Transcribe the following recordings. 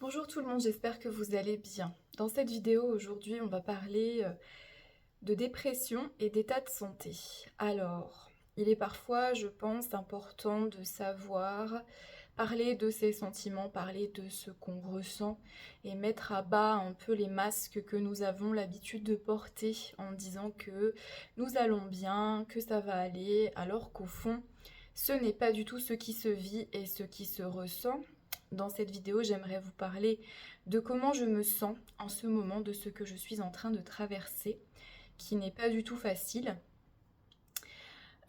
Bonjour tout le monde, j'espère que vous allez bien. Dans cette vidéo aujourd'hui, on va parler de dépression et d'état de santé. Alors, il est parfois, je pense, important de savoir parler de ses sentiments, parler de ce qu'on ressent et mettre à bas un peu les masques que nous avons l'habitude de porter en disant que nous allons bien, que ça va aller, alors qu'au fond, ce n'est pas du tout ce qui se vit et ce qui se ressent. Dans cette vidéo, j'aimerais vous parler de comment je me sens en ce moment, de ce que je suis en train de traverser, qui n'est pas du tout facile.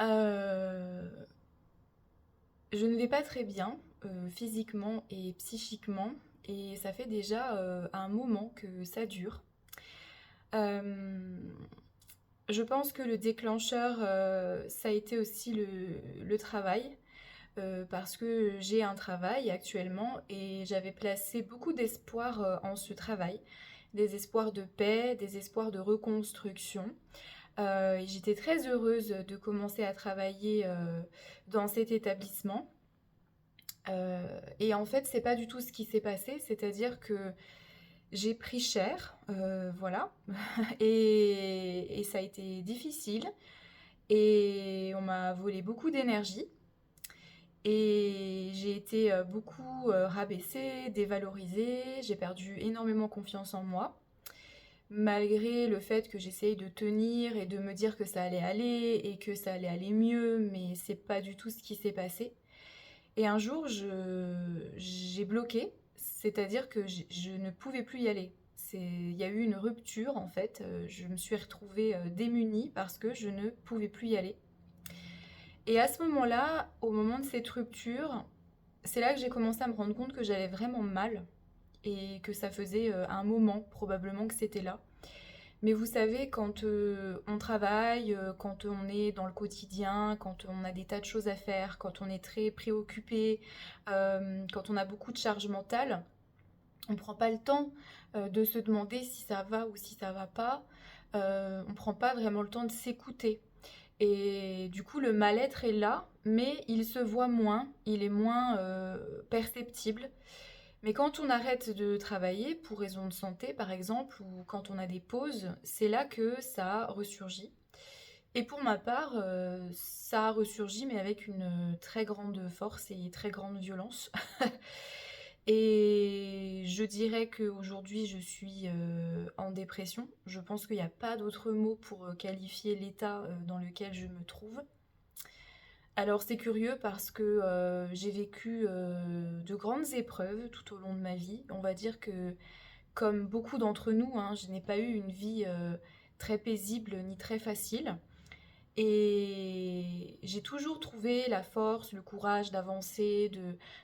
Euh, je ne vais pas très bien, physiquement et psychiquement, et ça fait déjà un moment que ça dure. Euh, je pense que le déclencheur, ça a été aussi le travail. Parce que j'ai un travail actuellement et j'avais placé beaucoup d'espoir en ce travail, des espoirs de paix, des espoirs de reconstruction. Et j'étais très heureuse de commencer à travailler dans cet établissement. Et en fait, c'est pas du tout ce qui s'est passé, c'est-à-dire que j'ai pris cher, voilà, et ça a été difficile. Et on m'a volé beaucoup d'énergie. Et j'ai été beaucoup rabaissée, dévalorisée, j'ai perdu énormément confiance en moi, malgré le fait que j'essaye de tenir et de me dire que ça allait aller et que ça allait aller mieux, mais c'est pas du tout ce qui s'est passé. Et un jour, j'ai bloqué, c'est-à-dire que je ne pouvais plus y aller. Il y a eu une rupture en fait, je me suis retrouvée démunie parce que je ne pouvais plus y aller. Et à ce moment-là, au moment de cette rupture, c'est là que j'ai commencé à me rendre compte que j'allais vraiment mal et que ça faisait un moment probablement que c'était là. Mais vous savez, quand on travaille, quand on est dans le quotidien, quand on a des tas de choses à faire, quand on est très préoccupé, quand on a beaucoup de charge mentale, on ne prend pas le temps de se demander si ça va ou si ça va pas. On ne prend pas vraiment le temps de s'écouter. Et du coup, le mal-être est là, mais il se voit moins, il est moins perceptible. Mais quand on arrête de travailler pour raison de santé, par exemple, ou quand on a des pauses, c'est là que ça ressurgit. Et pour ma part, ça a ressurgi, mais avec une très grande force et très grande violence. Et je dirais qu'aujourd'hui, je suis en dépression. Je pense qu'il n'y a pas d'autre mot pour qualifier l'état dans lequel je me trouve. Alors c'est curieux parce que j'ai vécu de grandes épreuves tout au long de ma vie. On va dire que comme beaucoup d'entre nous, hein, je n'ai pas eu une vie très paisible ni très facile. Et j'ai toujours trouvé la force, le courage d'avancer,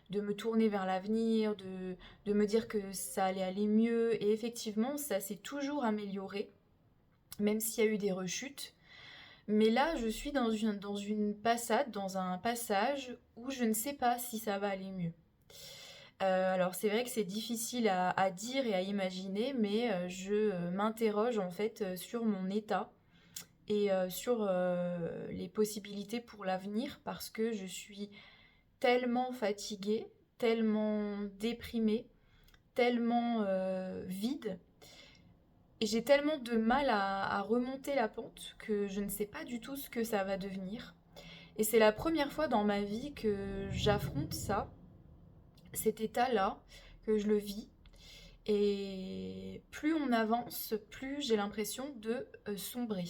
de me tourner vers l'avenir, de me dire que ça allait aller mieux. Et effectivement, ça s'est toujours amélioré, même s'il y a eu des rechutes. Mais là, je suis dans un passage où je ne sais pas si ça va aller mieux. Alors c'est vrai que c'est difficile à dire et à imaginer, mais je m'interroge en fait sur mon état et sur les possibilités pour l'avenir parce que je suis tellement fatiguée, tellement déprimée, tellement vide et j'ai tellement de mal à remonter la pente que je ne sais pas du tout ce que ça va devenir. Et c'est la première fois dans ma vie que j'affronte ça, cet état-là, que je le vis. Et plus on avance, plus j'ai l'impression de sombrer.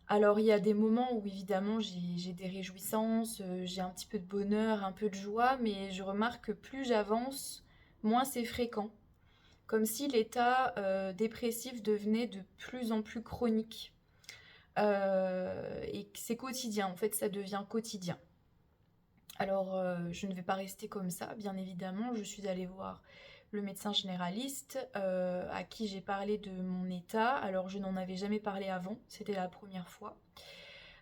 Alors il y a des moments où évidemment j'ai des réjouissances, j'ai un petit peu de bonheur, un peu de joie, mais je remarque que plus j'avance, moins c'est fréquent. Comme si l'état dépressif devenait de plus en plus chronique. Et que c'est quotidien, en fait ça devient quotidien. Alors je ne vais pas rester comme ça, bien évidemment, je suis allée voir le médecin généraliste à qui j'ai parlé de mon état. Alors je n'en avais jamais parlé avant, c'était la première fois.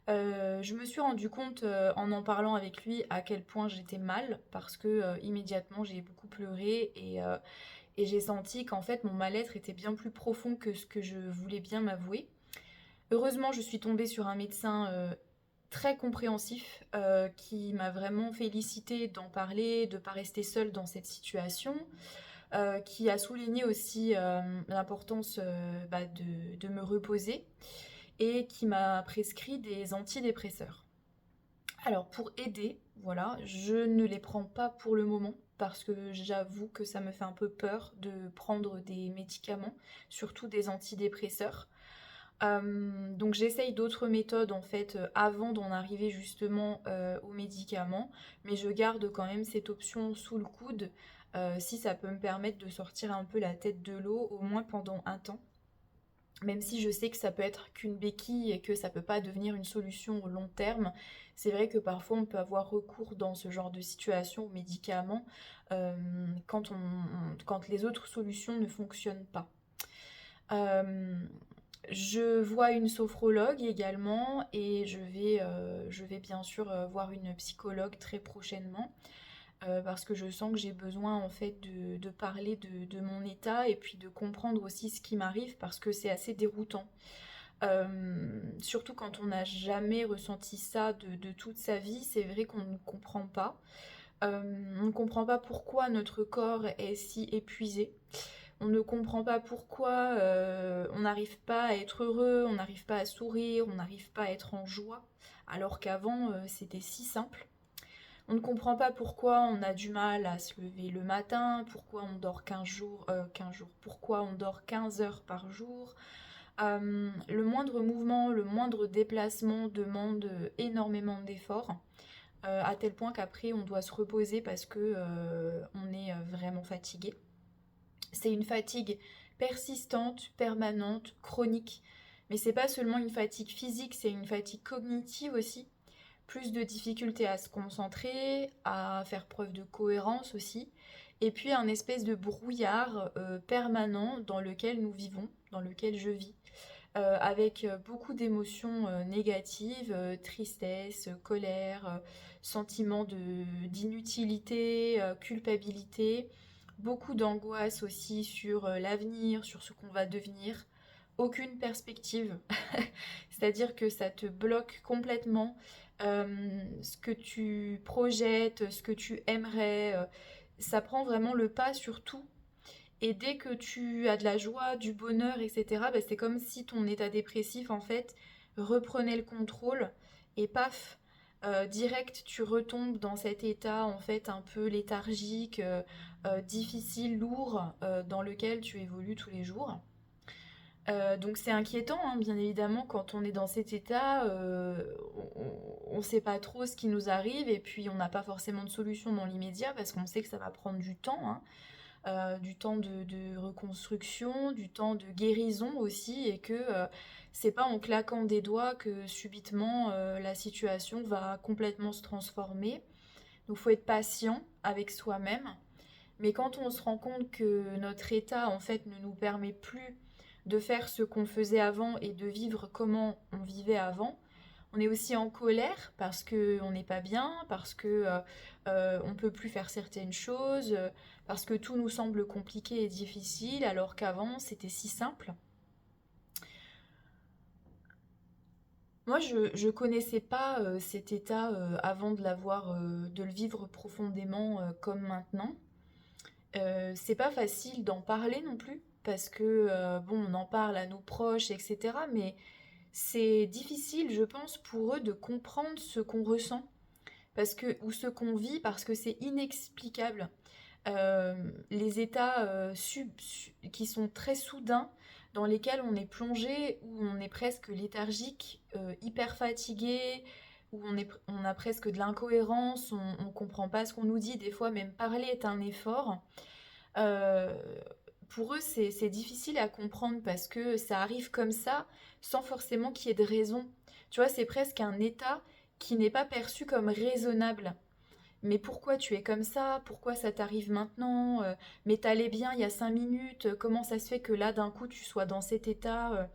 Je me suis rendu compte en parlant avec lui à quel point j'étais mal parce que immédiatement j'ai beaucoup pleuré et j'ai senti qu'en fait mon mal-être était bien plus profond que ce que je voulais bien m'avouer. Heureusement, je suis tombée sur un médecin très compréhensif, qui m'a vraiment félicité d'en parler, de pas rester seule dans cette situation, qui a souligné aussi l'importance de me reposer et qui m'a prescrit des antidépresseurs. Alors pour aider, voilà, je ne les prends pas pour le moment parce que j'avoue que ça me fait un peu peur de prendre des médicaments, surtout des antidépresseurs. Donc j'essaye d'autres méthodes en fait avant d'en arriver justement aux médicaments, mais je garde quand même cette option sous le coude si ça peut me permettre de sortir un peu la tête de l'eau, au moins pendant un temps. Même si je sais que ça peut être qu'une béquille et que ça peut pas devenir une solution au long terme, c'est vrai que parfois on peut avoir recours dans ce genre de situation aux médicaments quand les autres solutions ne fonctionnent pas. Euh, je vois une sophrologue également et je vais bien sûr voir une psychologue très prochainement parce que je sens que j'ai besoin en fait de parler de mon état et puis de comprendre aussi ce qui m'arrive parce que c'est assez déroutant. Surtout quand on n'a jamais ressenti ça de toute sa vie, c'est vrai qu'on ne comprend pas. On ne comprend pas pourquoi notre corps est si épuisé. On ne comprend pas pourquoi on n'arrive pas à être heureux, on n'arrive pas à sourire, on n'arrive pas à être en joie, alors qu'avant c'était si simple. On ne comprend pas pourquoi on a du mal à se lever le matin, pourquoi on dort 15 jours, pourquoi on dort 15 heures par jour. Le moindre mouvement, le moindre déplacement demande énormément d'efforts, à tel point qu'après on doit se reposer parce que on est vraiment fatigué. C'est une fatigue persistante, permanente, chronique. Mais c'est pas seulement une fatigue physique, c'est une fatigue cognitive aussi. Plus de difficultés à se concentrer, à faire preuve de cohérence aussi. Et puis un espèce de brouillard permanent dans lequel nous vivons, dans lequel je vis. Avec beaucoup d'émotions négatives, tristesse, colère, sentiment d'inutilité, culpabilité, beaucoup d'angoisse aussi sur l'avenir, sur ce qu'on va devenir, aucune perspective, c'est-à-dire que ça te bloque complètement ce que tu projettes, ce que tu aimerais, ça prend vraiment le pas sur tout. Et dès que tu as de la joie, du bonheur, etc., bah, c'est comme si ton état dépressif, en fait, reprenait le contrôle et paf, direct, tu retombes dans cet état, en fait, un peu léthargique, difficile, lourd, dans lequel tu évolues tous les jours. Donc c'est inquiétant, hein, bien évidemment, quand on est dans cet état, on ne sait pas trop ce qui nous arrive et puis on n'a pas forcément de solution dans l'immédiat parce qu'on sait que ça va prendre du temps de reconstruction, du temps de guérison aussi, et que c'est pas en claquant des doigts que subitement la situation va complètement se transformer. Donc faut être patient avec soi-même. Mais quand on se rend compte que notre état en fait ne nous permet plus de faire ce qu'on faisait avant et de vivre comment on vivait avant, on est aussi en colère parce qu'on n'est pas bien, parce que on peut plus faire certaines choses, parce que tout nous semble compliqué et difficile, alors qu'avant c'était si simple. Moi, je connaissais pas cet état avant de le vivre profondément comme maintenant. C'est pas facile d'en parler non plus, parce que bon, on en parle à nos proches, etc. Mais c'est difficile, je pense, pour eux de comprendre ce qu'on ressent ou ce qu'on vit parce que c'est inexplicable. Les états qui sont très soudains, dans lesquels on est plongé, où on est presque léthargique, hyper fatigué, où on a presque de l'incohérence, on comprend pas ce qu'on nous dit, des fois même parler est un effort. Euh, pour eux, c'est difficile à comprendre parce que ça arrive comme ça, sans forcément qu'il y ait de raison. Tu vois, c'est presque un état qui n'est pas perçu comme raisonnable. Mais pourquoi tu es comme ça? Pourquoi ça t'arrive maintenant? Mais t'allais bien il y a 5 minutes. Comment ça se fait que là, d'un coup, tu sois dans cet état?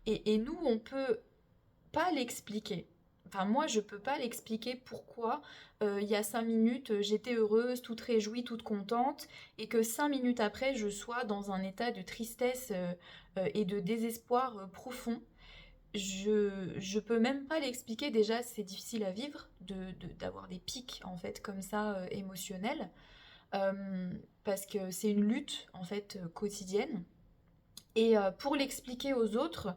Et nous, on peut pas l'expliquer. Enfin, moi, je peux pas l'expliquer pourquoi il y a 5 minutes, j'étais heureuse, toute réjouie, toute contente, et que 5 minutes après, je sois dans un état de tristesse et de désespoir profond. je peux même pas l'expliquer. Déjà, c'est difficile à vivre d'avoir des pics en fait comme ça émotionnels. Euh, Parce que c'est une lutte en fait quotidienne. Et pour l'expliquer aux autres,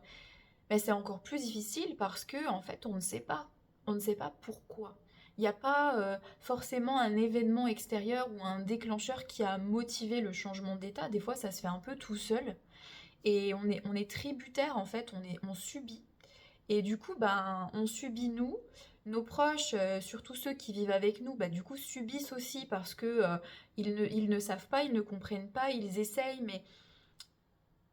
ben, c'est encore plus difficile parce que en fait on ne sait pas. On ne sait pas pourquoi. Il n'y a pas forcément un événement extérieur ou un déclencheur qui a motivé le changement d'état. Des fois, ça se fait un peu tout seul. Et on est tributaire, en fait, on subit. Et du coup, ben, on subit nous, nos proches, surtout ceux qui vivent avec nous, bah, du coup, subissent aussi parce que ils ne savent pas, ils ne comprennent pas, ils essayent, mais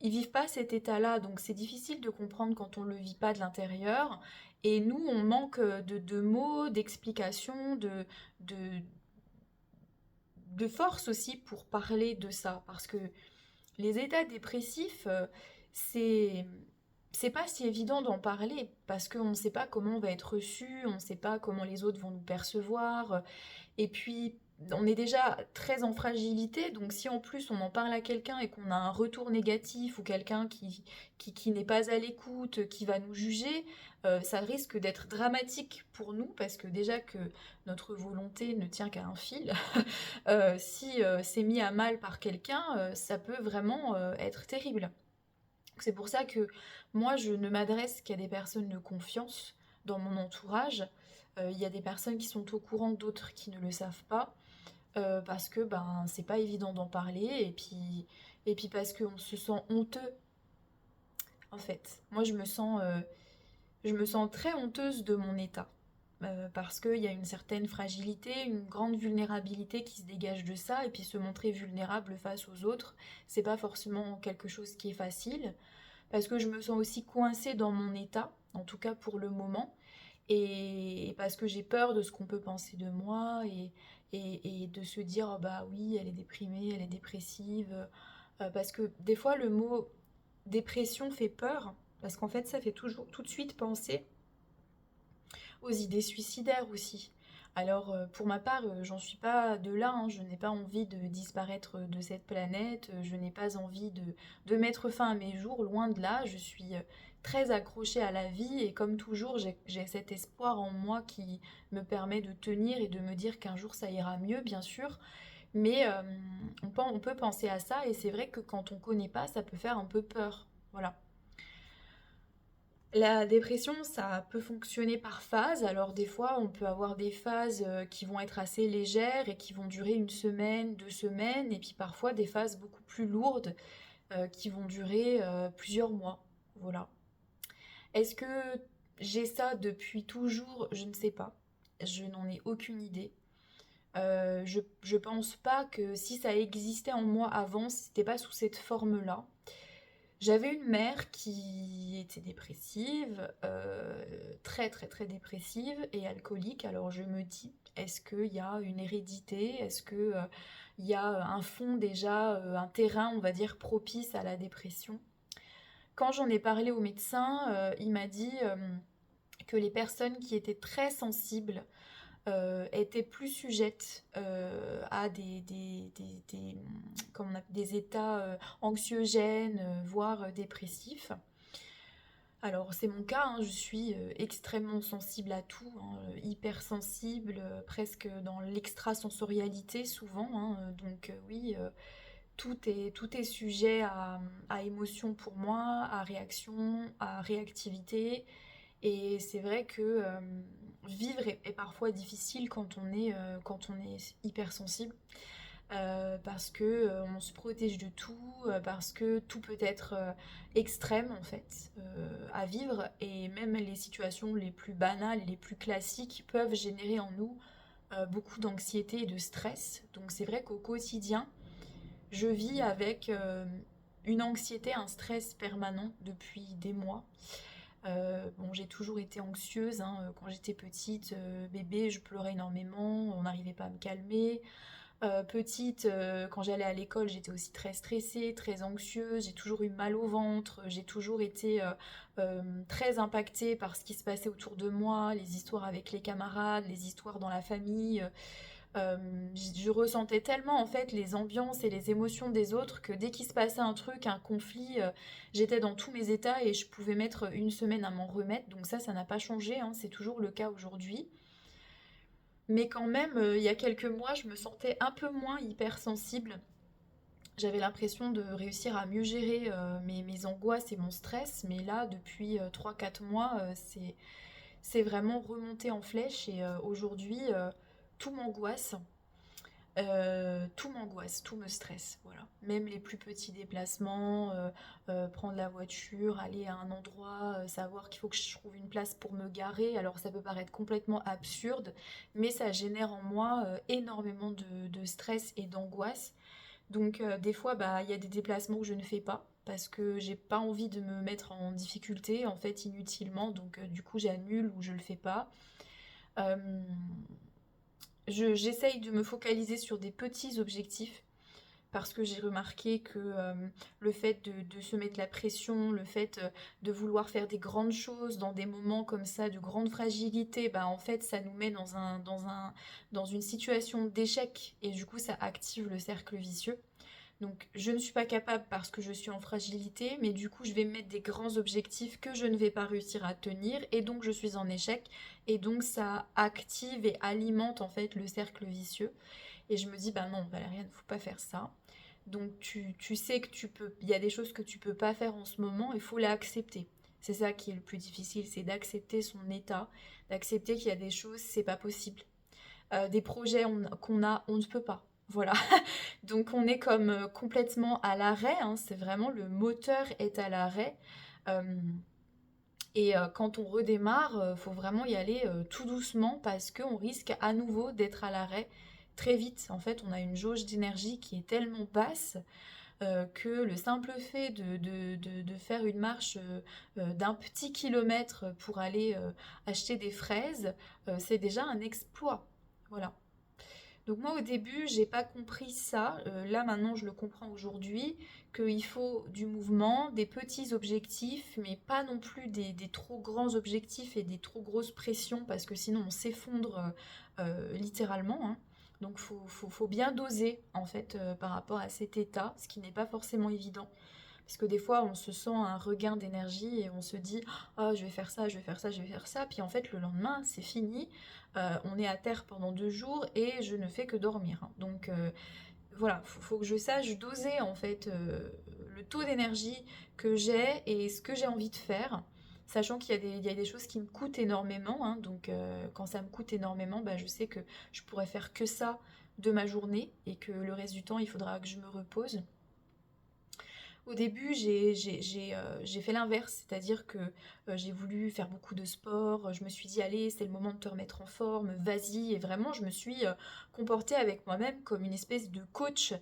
ils vivent pas cet état-là. Donc c'est difficile de comprendre quand on le vit pas de l'intérieur. Et nous, on manque de mots, d'explications, de, de force aussi pour parler de ça. Parce que les états dépressifs, c'est c'est pas si évident d'en parler parce qu'on ne sait pas comment on va être reçu, on ne sait pas comment les autres vont nous percevoir. Et puis, on est déjà très en fragilité, donc si en plus on en parle à quelqu'un et qu'on a un retour négatif ou quelqu'un qui n'est pas à l'écoute, qui va nous juger, ça risque d'être dramatique pour nous parce que déjà que notre volonté ne tient qu'à un fil, si c'est mis à mal par quelqu'un, ça peut vraiment être terrible. C'est pour ça que moi, je ne m'adresse qu'à des personnes de confiance dans mon entourage. Il y a des personnes qui sont au courant, d'autres qui ne le savent pas, parce que ben c'est pas évident d'en parler, et puis parce qu'on se sent honteux en fait. Moi, je me sens très honteuse de mon état. Parce qu'il y a une certaine fragilité, une grande vulnérabilité qui se dégage de ça, et puis se montrer vulnérable face aux autres, c'est pas forcément quelque chose qui est facile parce que je me sens aussi coincée dans mon état, en tout cas pour le moment, et parce que j'ai peur de ce qu'on peut penser de moi, et de se dire oh bah oui, elle est déprimée, elle est dépressive, parce que des fois le mot dépression fait peur, parce qu'en fait ça fait toujours tout de suite penser aux idées suicidaires aussi. Alors pour ma part, j'en suis pas de là, hein. Je n'ai pas envie de disparaître de cette planète, je n'ai pas envie de mettre fin à mes jours, loin de là, je suis très accrochée à la vie et comme toujours, j'ai cet espoir en moi qui me permet de tenir et de me dire qu'un jour ça ira mieux, bien sûr, mais on peut penser à ça et c'est vrai que quand on connaît pas, ça peut faire un peu peur. Voilà. La dépression, ça peut fonctionner par phase. Alors des fois, on peut avoir des phases qui vont être assez légères et qui vont durer une semaine, 2 semaines, et puis parfois des phases beaucoup plus lourdes qui vont durer plusieurs mois. Voilà. Est-ce que j'ai ça depuis toujours? Je ne sais pas. Je n'en ai aucune idée. Je pense pas que si ça existait en moi avant, c'était pas sous cette forme-là. J'avais une mère qui était dépressive, très très très dépressive et alcoolique. Alors je me dis, est-ce qu'il y a une hérédité? Est-ce que il y a un fond déjà, un terrain, on va dire, propice à la dépression? Quand j'en ai parlé au médecin, il m'a dit que les personnes qui étaient très sensibles étaient plus sujettes à comment on appelle, des états anxiogènes, voire dépressifs. Alors c'est mon cas, hein, je suis extrêmement sensible à tout, hein, hypersensible, presque dans l'extrasensorialité souvent, hein, donc oui, tout est sujet à émotion pour moi, à réaction, à réactivité, et c'est vrai que vivre est parfois difficile quand on est hypersensible, parce que on se protège de tout, parce que tout peut être extrême en fait à vivre, et même les situations les plus banales et les plus classiques peuvent générer en nous beaucoup d'anxiété et de stress. Donc c'est vrai qu'au quotidien, je vis avec une anxiété, un stress permanent depuis des mois. Bon, j'ai toujours été anxieuse, hein. Quand j'étais petite, bébé, je pleurais énormément, on n'arrivait pas à me calmer. Petite, quand j'allais à l'école, j'étais aussi très stressée, très anxieuse, j'ai toujours eu mal au ventre, j'ai toujours été très impactée par ce qui se passait autour de moi, les histoires avec les camarades, les histoires dans la famille. Je ressentais tellement en fait les ambiances et les émotions des autres que dès qu'il se passait un truc, un conflit, j'étais dans tous mes états et je pouvais mettre une semaine à m'en remettre. Donc ça n'a pas changé, hein, c'est toujours le cas aujourd'hui. Mais quand même, il y a quelques mois, je me sentais un peu moins hypersensible. J'avais l'impression de réussir à mieux gérer mes angoisses et mon stress, mais là, depuis 3-4 mois, c'est vraiment remonté en flèche et aujourd'hui, tout m'angoisse. Tout m'angoisse, tout me stresse, voilà. Même les plus petits déplacements, prendre la voiture, aller à un endroit, savoir qu'il faut que je trouve une place pour me garer. Alors ça peut paraître complètement absurde, mais ça génère en moi énormément de stress et d'angoisse. Donc des fois, bah, il y a des déplacements que je ne fais pas parce que j'ai pas envie de me mettre en difficulté en fait inutilement. Donc du coup, j'annule ou je le fais pas. Euh, J'essaye de me focaliser sur des petits objectifs parce que j'ai remarqué que le fait de se mettre la pression, le fait de vouloir faire des grandes choses dans des moments comme ça de grande fragilité, bah en fait ça nous met dans une situation d'échec et du coup ça active le cercle vicieux. Donc je ne suis pas capable parce que je suis en fragilité, mais du coup je vais me mettre des grands objectifs que je ne vais pas réussir à tenir et donc je suis en échec et donc ça active et alimente en fait le cercle vicieux. Et je me dis bah non Valérie, il ne faut pas faire ça. Donc tu sais que il y a des choses que tu peux pas faire en ce moment, il faut l'accepter. C'est ça qui est le plus difficile, c'est d'accepter son état, d'accepter qu'il y a des choses, c'est pas possible. Des projets qu'on a, on ne peut pas. Voilà. Donc on est comme complètement à l'arrêt, hein, c'est vraiment le moteur est à l'arrêt. Euh, et quand on redémarre, faut vraiment y aller tout doucement parce qu'on risque à nouveau d'être à l'arrêt très vite. En fait, on a une jauge d'énergie qui est tellement basse que le simple fait de faire une marche d'un petit kilomètre pour aller acheter des fraises, c'est déjà un exploit. Voilà. Donc moi au début, j'ai pas compris ça. Là maintenant, je le comprends aujourd'hui qu'il faut du mouvement, des petits objectifs, mais pas non plus des trop grands objectifs et des trop grosses pressions parce que sinon on s'effondre littéralement, hein. Donc faut bien doser en fait par rapport à cet état, ce qui n'est pas forcément évident. Parce que des fois, on se sent un regain d'énergie et on se dit oh, je vais faire ça, je vais faire ça, je vais faire ça. Puis en fait, le lendemain, c'est fini. On est à terre pendant 2 jours et je ne fais que dormir, hein. Donc voilà, faut que je sache doser en fait le taux d'énergie que j'ai et ce que j'ai envie de faire. Sachant qu'il y a des choses qui me coûtent énormément, hein. Donc quand ça me coûte énormément, bah, je sais que je pourrais faire que ça de ma journée et que le reste du temps, il faudra que je me repose. Au début, j'ai fait l'inverse, c'est-à-dire que j'ai voulu faire beaucoup de sport, je me suis dit, allez, c'est le moment de te remettre en forme, vas-y, et vraiment, je me suis comportée avec moi-même comme une espèce de coach,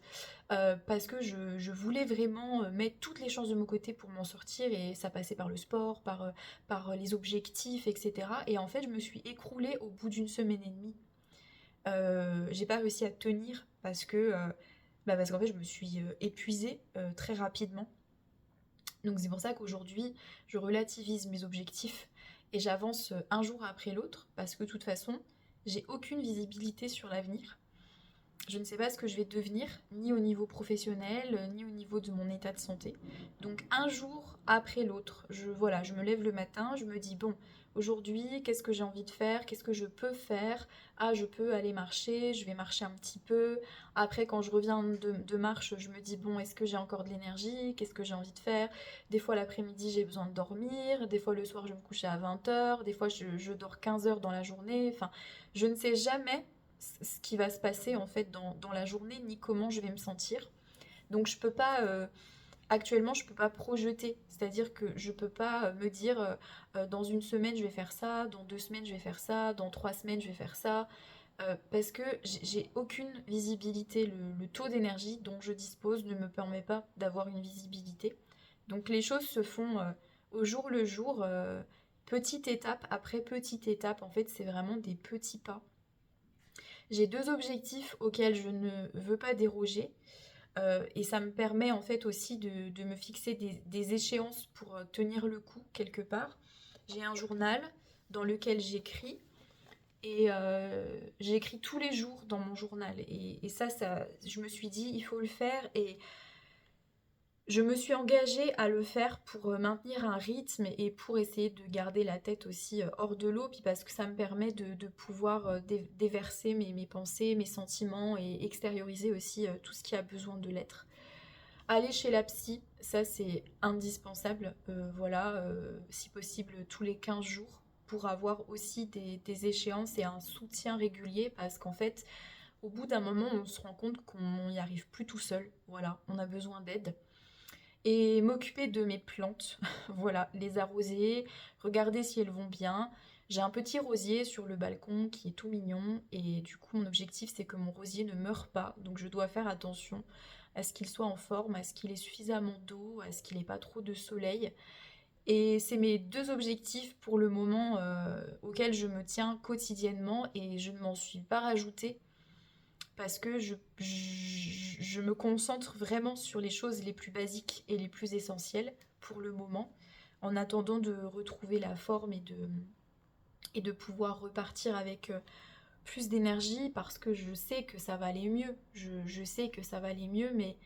parce que je voulais vraiment mettre toutes les chances de mon côté pour m'en sortir, et ça passait par le sport, par les objectifs, etc. Et en fait, je me suis écroulée au bout d'une semaine et demie. J'ai pas réussi à tenir parce qu'en fait, je me suis épuisée très rapidement. Donc c'est pour ça qu'aujourd'hui, je relativise mes objectifs et j'avance un jour après l'autre parce que de toute façon, j'ai aucune visibilité sur l'avenir. Je ne sais pas ce que je vais devenir, ni au niveau professionnel, ni au niveau de mon état de santé. Donc un jour après l'autre, voilà, je me lève le matin, je me dis bon, aujourd'hui, qu'est-ce que j'ai envie de faire? Qu'est-ce que je peux faire? Ah, je peux aller marcher, je vais marcher un petit peu. Après, quand je reviens de marche, je me dis bon, est-ce que j'ai encore de l'énergie? Qu'est-ce que j'ai envie de faire? Des fois l'après-midi, j'ai besoin de dormir. Des fois le soir, je vais me coucher à 20 heures. Des fois, je dors 15 heures dans la journée. Enfin, je ne sais jamais ce qui va se passer en fait dans la journée ni comment je vais me sentir. Donc je peux pas actuellement je peux pas projeter, c'est-à-dire que je peux pas me dire dans une semaine je vais faire ça, dans 2 semaines je vais faire ça, dans 3 semaines je vais faire ça, parce que j'ai aucune visibilité. Le taux d'énergie dont je dispose ne me permet pas d'avoir une visibilité. Donc les choses se font au jour le jour, petite étape après petite étape. En fait, c'est vraiment des petits pas. J'ai 2 objectifs auxquels je ne veux pas déroger. Et ça me permet en fait aussi de me fixer des échéances pour tenir le coup quelque part. J'ai un journal dans lequel j'écris Et j'écris tous les jours dans mon journal. Et ça, je me suis dit, il faut le faire. Et je me suis engagée à le faire pour maintenir un rythme et pour essayer de garder la tête aussi hors de l'eau, puis parce que ça me permet de pouvoir déverser mes pensées, mes sentiments et extérioriser aussi tout ce qui a besoin de l'être. Aller chez la psy, ça c'est indispensable, voilà, si possible tous les 15 jours, pour avoir aussi des échéances et un soutien régulier, parce qu'en fait, au bout d'un moment, on se rend compte qu'on n'y arrive plus tout seul, voilà, on a besoin d'aide et m'occuper de mes plantes, voilà, les arroser, regarder si elles vont bien. J'ai un petit rosier sur le balcon qui est tout mignon et du coup mon objectif c'est que mon rosier ne meure pas, donc je dois faire attention à ce qu'il soit en forme, à ce qu'il ait suffisamment d'eau, à ce qu'il n'ait pas trop de soleil. Et c'est mes deux objectifs pour le moment auxquels je me tiens quotidiennement et je ne m'en suis pas rajoutée parce que je me concentre vraiment sur les choses les plus basiques et les plus essentielles pour le moment, en attendant de retrouver la forme et de pouvoir repartir avec plus d'énergie parce que je sais que ça va aller mieux. Je sais que ça va aller mieux, mais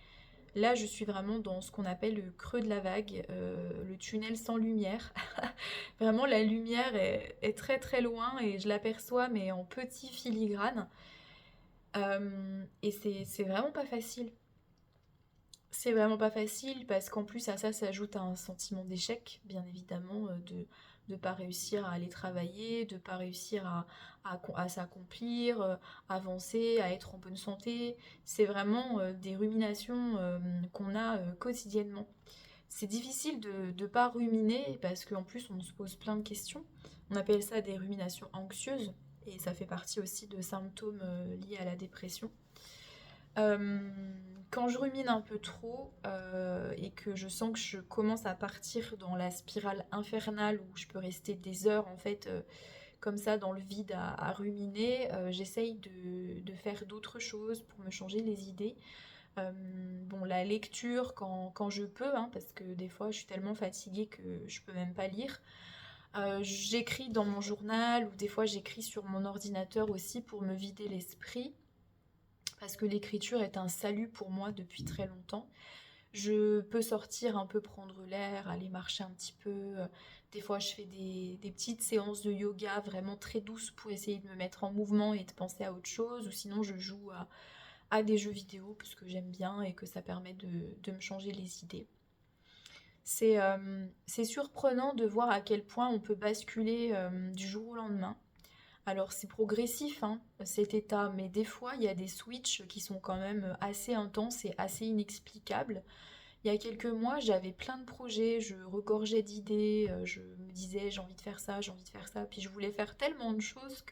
là je suis vraiment dans ce qu'on appelle le creux de la vague, le tunnel sans lumière. Vraiment la lumière est très très loin et je l'aperçois mais en petit filigrane. Et c'est vraiment pas facile. C'est vraiment pas facile parce qu'en plus à ça s'ajoute un sentiment d'échec, bien évidemment, de ne pas réussir à aller travailler, de pas réussir à s'accomplir, avancer, à être en bonne santé. C'est vraiment des ruminations qu'on a quotidiennement. C'est difficile de ne pas ruminer parce qu'en plus on se pose plein de questions. On appelle ça des ruminations anxieuses et ça fait partie aussi de symptômes liés à la dépression. Euh, Quand je rumine un peu trop et que je sens que je commence à partir dans la spirale infernale où je peux rester des heures en fait comme ça dans le vide à ruminer, j'essaye de faire d'autres choses pour me changer les idées. Bon, la lecture quand je peux, hein, parce que des fois je suis tellement fatiguée que je peux même pas lire. J'écris dans mon journal ou des fois j'écris sur mon ordinateur aussi pour me vider l'esprit parce que l'écriture est un salut pour moi depuis très longtemps. Je peux sortir un peu prendre l'air, aller marcher un petit peu. Des fois, je fais des petites séances de yoga vraiment très douces pour essayer de me mettre en mouvement et de penser à autre chose. Ou sinon, je joue à des jeux vidéo parce que j'aime bien et que ça permet de me changer les idées. C'est surprenant de voir à quel point on peut basculer du jour au lendemain. Alors c'est progressif, hein, cet état, mais des fois il y a des switches qui sont quand même assez intenses et assez inexplicables. Il y a quelques mois, j'avais plein de projets, je regorgeais d'idées, je me disais j'ai envie de faire ça, j'ai envie de faire ça, puis je voulais faire tellement de choses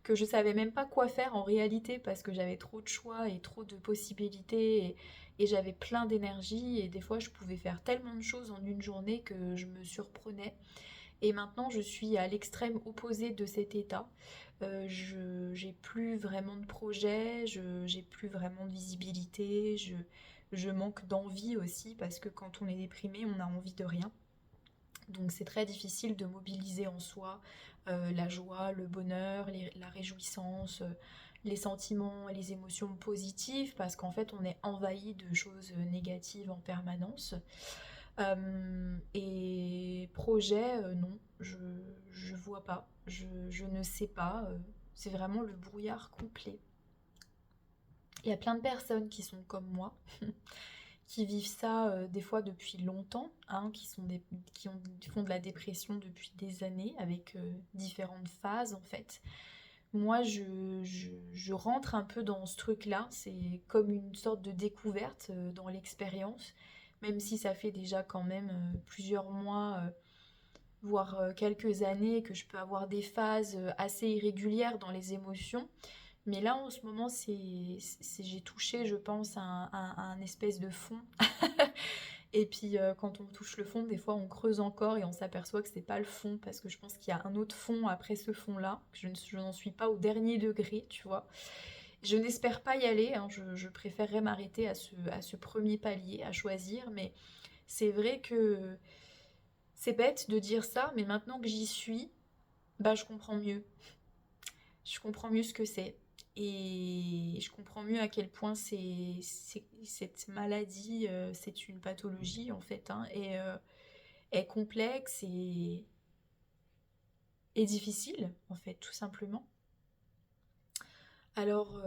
que je savais même pas quoi faire en réalité parce que j'avais trop de choix et trop de possibilités et j'avais plein d'énergie et des fois je pouvais faire tellement de choses en une journée que je me surprenais. Et maintenant, je suis à l'extrême opposé de cet état. J'ai plus vraiment de projet, j'ai plus vraiment de visibilité, je manque d'envie aussi parce que quand on est déprimé, on a envie de rien. Donc c'est très difficile de mobiliser en soi la joie, le bonheur, la réjouissance, les sentiments et les émotions positives parce qu'en fait on est envahi de choses négatives en permanence. Et projet, non, je vois pas, je ne sais pas, c'est vraiment le brouillard complet. Il y a plein de personnes qui sont comme moi, qui vivent ça des fois depuis longtemps, hein, qui font de la dépression depuis des années avec différentes phases en fait. Moi, je rentre un peu dans ce truc-là, c'est comme une sorte de découverte dans l'expérience, même si ça fait déjà quand même plusieurs mois, voire quelques années que je peux avoir des phases assez irrégulières dans les émotions. Mais là, en ce moment, j'ai touché, je pense, à un espèce de fond. Et puis, quand on touche le fond, des fois, on creuse encore et on s'aperçoit que c'est pas le fond, parce que je pense qu'il y a un autre fond après ce fond-là. Je n'en suis pas au dernier degré, tu vois. Je n'espère pas y aller, hein, je préférerais m'arrêter à ce premier palier, à choisir, mais c'est vrai que c'est bête de dire ça, mais maintenant que j'y suis, bah je comprends mieux. je comprends mieux ce que c'est. Et je comprends mieux à quel point cette maladie, c'est une pathologie en fait, hein, et est complexe et difficile en fait, tout simplement. Alors,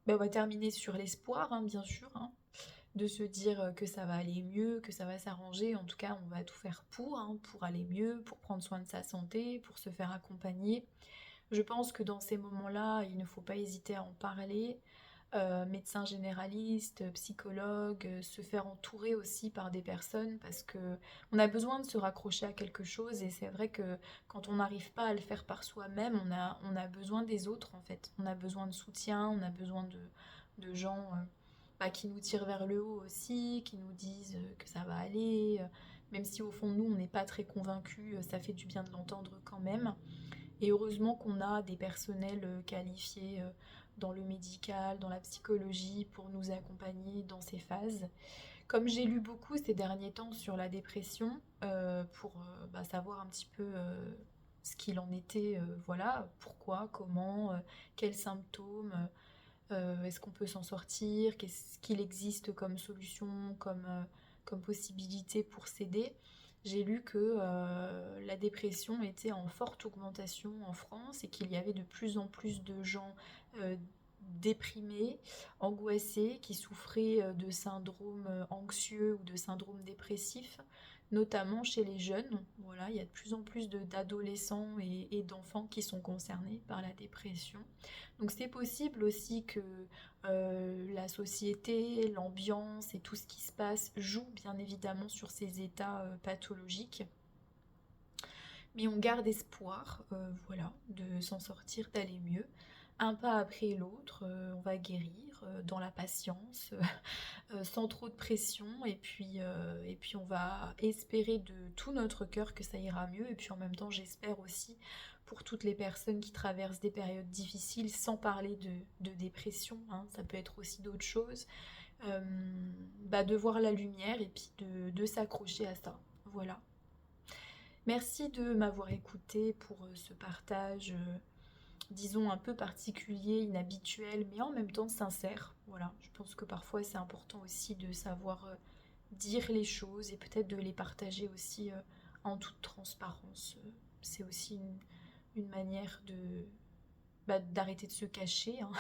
ben, on va terminer sur l'espoir, hein, bien sûr, hein, de se dire que ça va aller mieux, que ça va s'arranger. En tout cas, on va tout faire hein, pour aller mieux, pour prendre soin de sa santé, pour se faire accompagner. Je pense que dans ces moments-là, il ne faut pas hésiter à en parler. Médecin généraliste, psychologue, se faire entourer aussi par des personnes parce que on a besoin de se raccrocher à quelque chose et c'est vrai que quand on n'arrive pas à le faire par soi-même, on a besoin des autres en fait. On a besoin de soutien, on a besoin de gens bah, qui nous tirent vers le haut aussi, qui nous disent que ça va aller. Même si au fond de nous on n'est pas très convaincus, ça fait du bien de l'entendre quand même. Et heureusement qu'on a des personnels qualifiés dans le médical, dans la psychologie, pour nous accompagner dans ces phases. Comme j'ai lu beaucoup ces derniers temps sur la dépression, pour bah, savoir un petit peu ce qu'il en était, voilà, pourquoi, comment, quels symptômes, est-ce qu'on peut s'en sortir, qu'est-ce qu'il existe comme solution, comme possibilité pour s'aider. J'ai lu que la dépression était en forte augmentation en France et qu'il y avait de plus en plus de gens déprimés, angoissés, qui souffraient de syndrome anxieux ou de syndrome dépressif, notamment chez les jeunes. Voilà, il y a de plus en plus d'adolescents et d'enfants qui sont concernés par la dépression. Donc c'est possible aussi que la société, l'ambiance et tout ce qui se passe joue bien évidemment sur ces états pathologiques. Mais on garde espoir, voilà, de s'en sortir, d'aller mieux. Un pas après l'autre, on va guérir dans la patience, sans trop de pression, et puis on va espérer de tout notre cœur que ça ira mieux, et puis en même temps j'espère aussi pour toutes les personnes qui traversent des périodes difficiles, sans parler de dépression, hein, ça peut être aussi d'autres choses, euh, bah de voir la lumière et puis de s'accrocher à ça, voilà. Merci de m'avoir écouté pour ce partage, disons un peu particulier, inhabituel, mais en même temps sincère. Voilà, je pense que parfois c'est important aussi de savoir dire les choses et peut-être de les partager aussi en toute transparence. C'est aussi une manière de bah, d'arrêter de se cacher hein,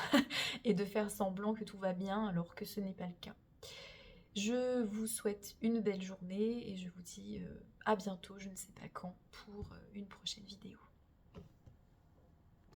et de faire semblant que tout va bien alors que ce n'est pas le cas. Je vous souhaite une belle journée et je vous dis à bientôt, je ne sais pas quand, pour une prochaine vidéo.